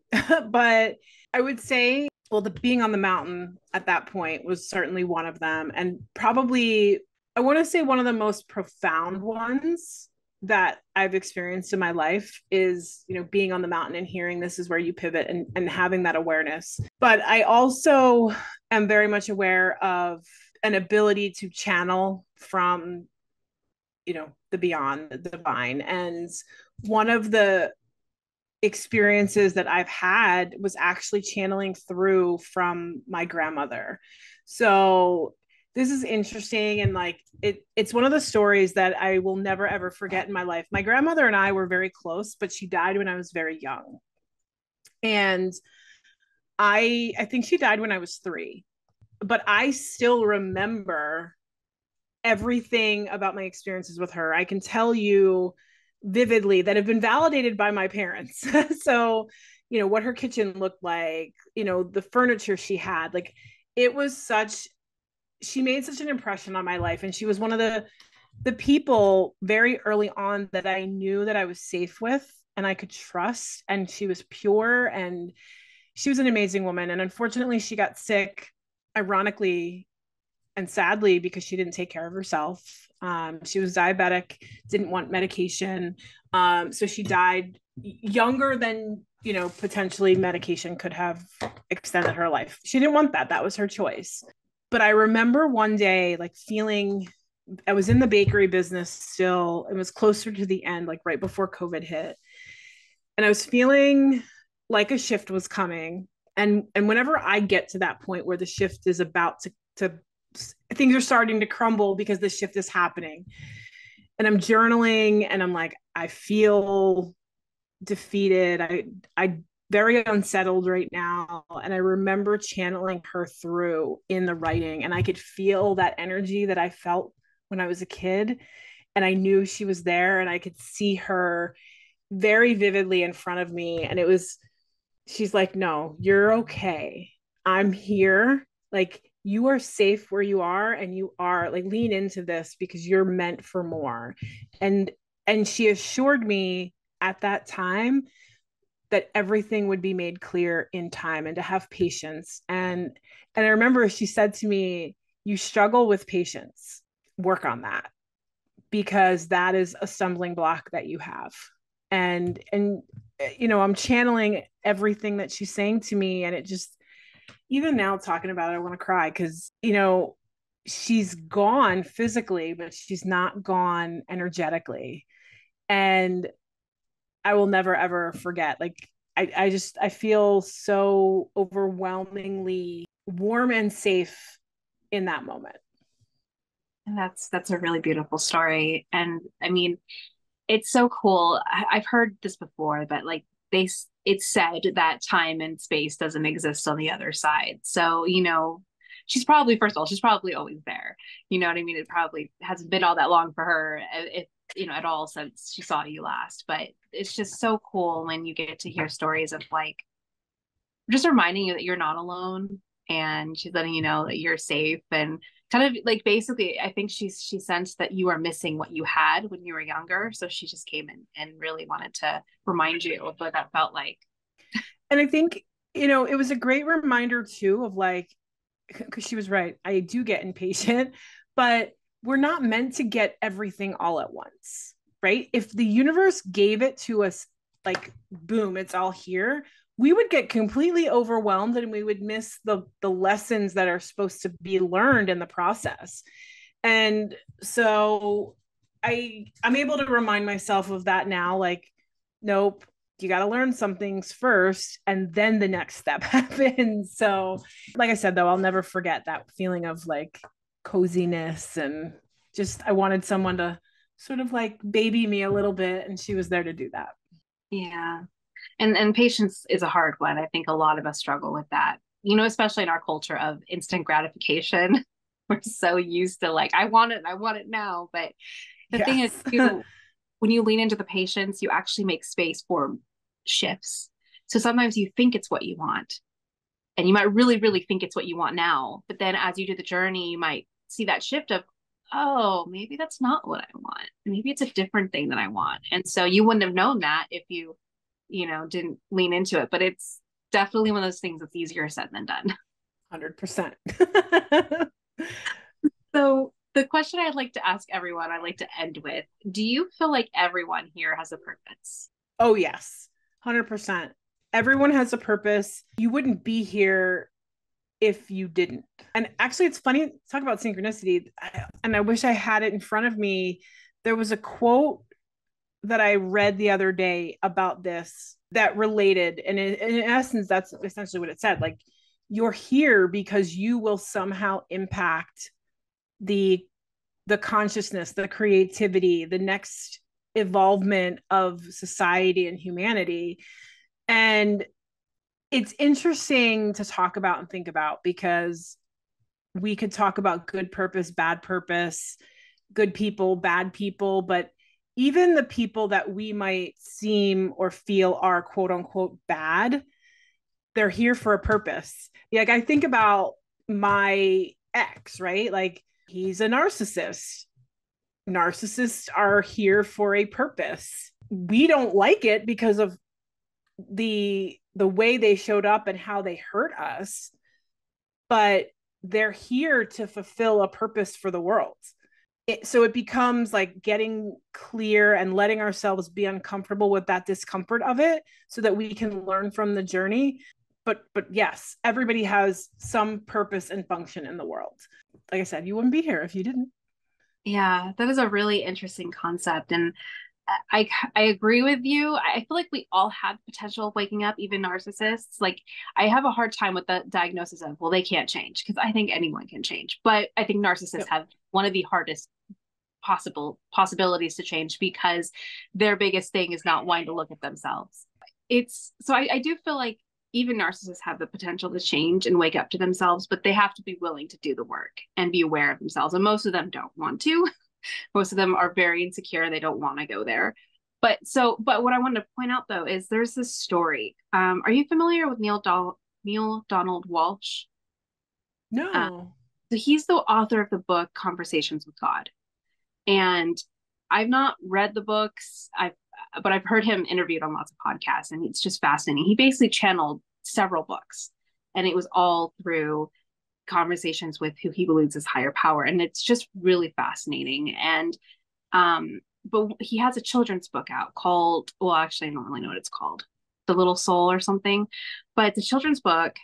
but I would say, well, the being on the mountain at that point was certainly one of them. And probably, I want to say one of the most profound ones that I've experienced in my life is, being on the mountain and hearing this is where you pivot, and having that awareness. But I also am very much aware of an ability to channel from, the beyond, the divine. And one of the experiences that I've had was actually channeling through from my grandmother. So this is interesting, and like it's one of the stories that I will never ever forget in my life. My grandmother and I were very close, but she died when I was very young. And I think she died when I was 3. But I still remember everything about my experiences with her. I can tell you vividly that have been validated by my parents. So, what her kitchen looked like, the furniture she had, like it was she made such an impression on my life. And she was one of the people very early on that I knew that I was safe with and I could trust. And she was pure, and she was an amazing woman. And unfortunately, she got sick, ironically and sadly, because she didn't take care of herself. She was diabetic, didn't want medication. So she died younger than, potentially medication could have extended her life. She didn't want that. That was her choice. But I remember one day, like feeling, I was in the bakery business still. It was closer to the end, like right before COVID hit. And I was feeling like a shift was coming. And whenever I get to that point where the shift is about to things are starting to crumble because the shift is happening, and I'm journaling and I'm like, I feel defeated. I very unsettled right now. And I remember channeling her through in the writing, and I could feel that energy that I felt when I was a kid. And I knew she was there, and I could see her very vividly in front of me. And she's like, no, you're okay. I'm here. Like, you are safe where you are, and you are like, lean into this because you're meant for more. And she assured me at that time that everything would be made clear in time, and to have patience. And I remember she said to me, you struggle with patience, work on that, because that is a stumbling block that you have. And I'm channeling everything that she's saying to me, and it just, even now talking about it, I want to cry, because she's gone physically, but she's not gone energetically. And I will never ever forget. Like, I feel so overwhelmingly warm and safe in that moment. And that's a really beautiful story. And I mean, it's so cool. I've heard this before, but like it's said that time and space doesn't exist on the other side. So, she's probably, first of all, she's probably always there. You know what I mean? It probably hasn't been all that long for her, if at all, since she saw you last. But it's just so cool when you get to hear stories of like just reminding you that you're not alone, and she's letting you know that you're safe, and kind of like, basically, I think she sensed that you are missing what you had when you were younger, so she just came in and really wanted to remind you of what that felt like. And I think it was a great reminder too of like, because she was right, I do get impatient, but we're not meant to get everything all at once. right? If the universe gave it to us, like, boom, it's all here, we would get completely overwhelmed and we would miss the lessons that are supposed to be learned in the process. And so I'm able to remind myself of that now, like, nope, you got to learn some things first and then the next step happens. So like I said, though, I'll never forget that feeling of like coziness, and just I wanted someone to sort of like baby me a little bit, and she was there to do that. Yeah. And patience is a hard one. I think a lot of us struggle with that, especially in our culture of instant gratification. We're so used to like, I want it now. But the thing is, Yes. too, when you lean into the patience, you actually make space for shifts. So sometimes you think it's what you want, and you might really, really think it's what you want now. But then as you do the journey, you might see that shift of, oh, maybe that's not what I want. Maybe it's a different thing that I want. And so you wouldn't have known that if you didn't lean into it. But it's definitely one of those things that's easier said than done. 100%. So the question I'd like to ask everyone, I like to end with, do you feel like everyone here has a purpose? Oh, yes. 100%. Everyone has a purpose. You wouldn't be here if you didn't. And actually, it's funny, talk about synchronicity. And I wish I had it in front of me. There was a quote that I read the other day about this that related. And in essence, that's essentially what it said. Like, you're here because you will somehow impact the consciousness, the creativity, the next evolvement of society and humanity. And it's interesting to talk about and think about, because we could talk about good purpose, bad purpose, good people, bad people, but even the people that we might seem or feel are quote unquote bad, they're here for a purpose. Like, I think about my ex, right? Like, he's a narcissist. Narcissists are here for a purpose. We don't like it because of the way they showed up and how they hurt us, but they're here to fulfill a purpose for the world. So it becomes like getting clear and letting ourselves be uncomfortable with that discomfort of it so that we can learn from the journey. But yes, everybody has some purpose and function in the world. Like I said, you wouldn't be here if you didn't. Yeah, that is a really interesting concept. And I agree with you. I feel like we all have potential of waking up, even narcissists. Like, I have a hard time with the diagnosis of, well, they can't change, because I think anyone can change. But I think narcissists have one of the hardest possibilities to change, because their biggest thing is not wanting to look at themselves. It's so I do feel like even narcissists have the potential to change and wake up to themselves, but they have to be willing to do the work and be aware of themselves. And most of them don't want to. Most of them are very insecure. They don't want to go there. But what I wanted to point out, though, is there's this story. Are you familiar with Neil Donald Walsh? No. So he's the author of the book Conversations with God. And I've not read the books. But I've heard him interviewed on lots of podcasts, and it's just fascinating. He basically channeled several books, and it was all through conversations with who he believes is higher power. And it's just really fascinating. And but he has a children's book out called, well, actually, I don't really know what it's called, The Little Soul or something, but it's a children's book.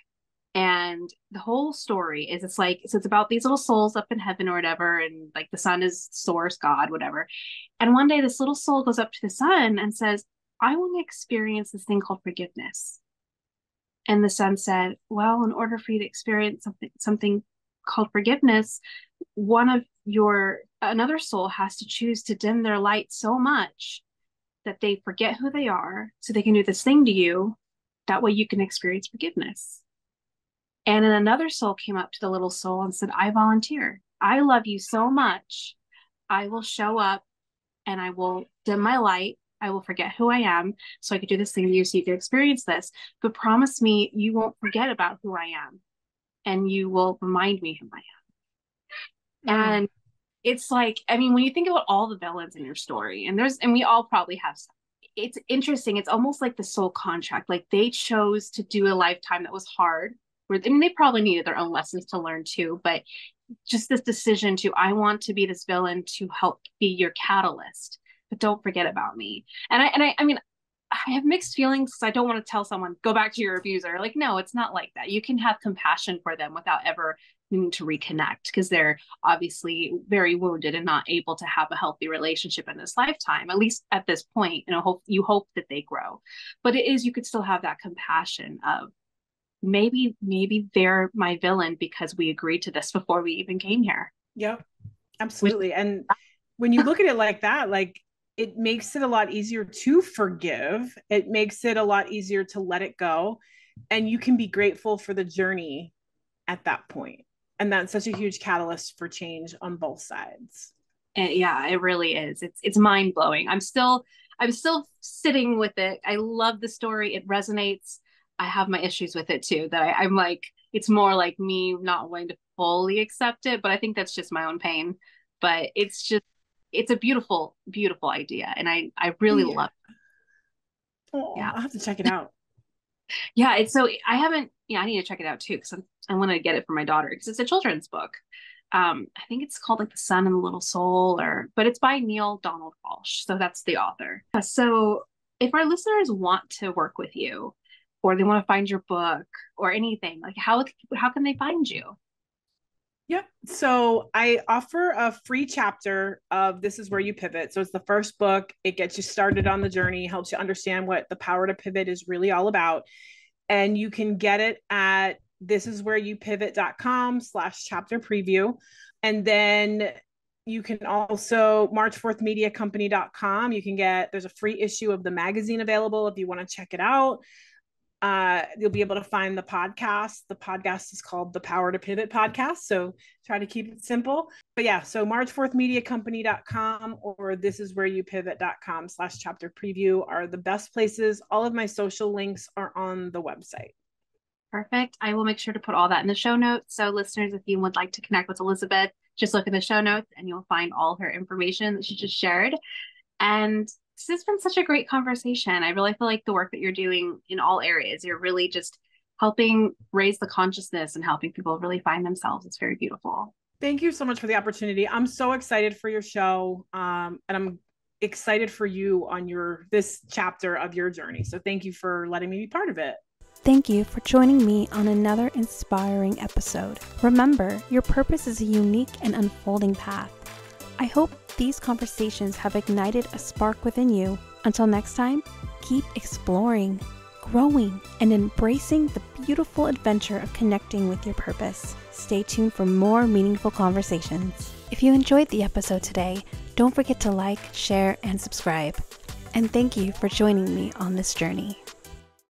And the whole story is, it's about these little souls up in heaven or whatever, and like the sun is source, God, whatever. And one day this little soul goes up to the sun and says, I want to experience this thing called forgiveness. And the son said, well, in order for you to experience something called forgiveness, another soul has to choose to dim their light so much that they forget who they are, so they can do this thing to you. That way you can experience forgiveness. And then another soul came up to the little soul and said, I volunteer. I love you so much. I will show up and I will dim my light. I will forget who I am so I could do this thing to you so you can experience this. But promise me you won't forget about who I am, and you will remind me who I am. And it's like, I mean, when you think about all the villains in your story, and we all probably have some, it's interesting. It's almost like the soul contract. Like, they chose to do a lifetime that was hard. I mean, they probably needed their own lessons to learn too, but just this decision to, I want to be this villain to help be your catalyst but don't forget about me. I mean, I have mixed feelings because I don't want to tell someone, go back to your abuser. Like, no, it's not like that. You can have compassion for them without ever needing to reconnect because they're obviously very wounded and not able to have a healthy relationship in this lifetime, at least at this point. You hope that they grow. But it is, you could still have that compassion of maybe they're my villain because we agreed to this before we even came here. Yep, absolutely. And when you look at it like that, like, it makes it a lot easier to forgive. It makes it a lot easier to let it go. And you can be grateful for the journey at that point. And that's such a huge catalyst for change on both sides. And yeah, it really is. It's mind blowing. I'm still sitting with it. I love the story. It resonates. I have my issues with it too, that I'm like, it's more like me not wanting to fully accept it, but I think that's just my own pain. But it's a beautiful, beautiful idea. And I really love it. Oh, yeah. I'll have to check it out. Yeah. I haven't, I need to check it out too, because I want to get it for my daughter because it's a children's book. I think it's called like The Sun and the Little Soul, but it's by Neil Donald Walsh. So that's the author. So if our listeners want to work with you, or they want to find your book or anything, like how can they find you? Yep. So I offer a free chapter of This Is Where You Pivot. So it's the first book. It gets you started on the journey, helps you understand what the power to pivot is really all about. And you can get it at thisiswhereyoupivot.com/chapter preview. And then you can also march4thmediacompany.com. There's a free issue of the magazine available if you want to check it out. You'll be able to find the podcast. The podcast is called The Power to Pivot Podcast. So try to keep it simple. But yeah, so march4thmediacompany.com or thisiswhereyoupivot.com/chapter preview are the best places. All of my social links are on the website. Perfect. I will make sure to put all that in the show notes. So listeners, if you would like to connect with Elizabeth, just look in the show notes and you'll find all her information that she just shared. And this has been such a great conversation. I really feel like the work that you're doing in all areas, you're really just helping raise the consciousness and helping people really find themselves. It's very beautiful. Thank you so much for the opportunity. I'm so excited for your show. And I'm excited for you on this chapter of your journey. So thank you for letting me be part of it. Thank you for joining me on another inspiring episode. Remember, your purpose is a unique and unfolding path. I hope these conversations have ignited a spark within you. Until next time, keep exploring, growing, and embracing the beautiful adventure of connecting with your purpose. Stay tuned for more meaningful conversations. If you enjoyed the episode today, don't forget to like, share, and subscribe. And thank you for joining me on this journey.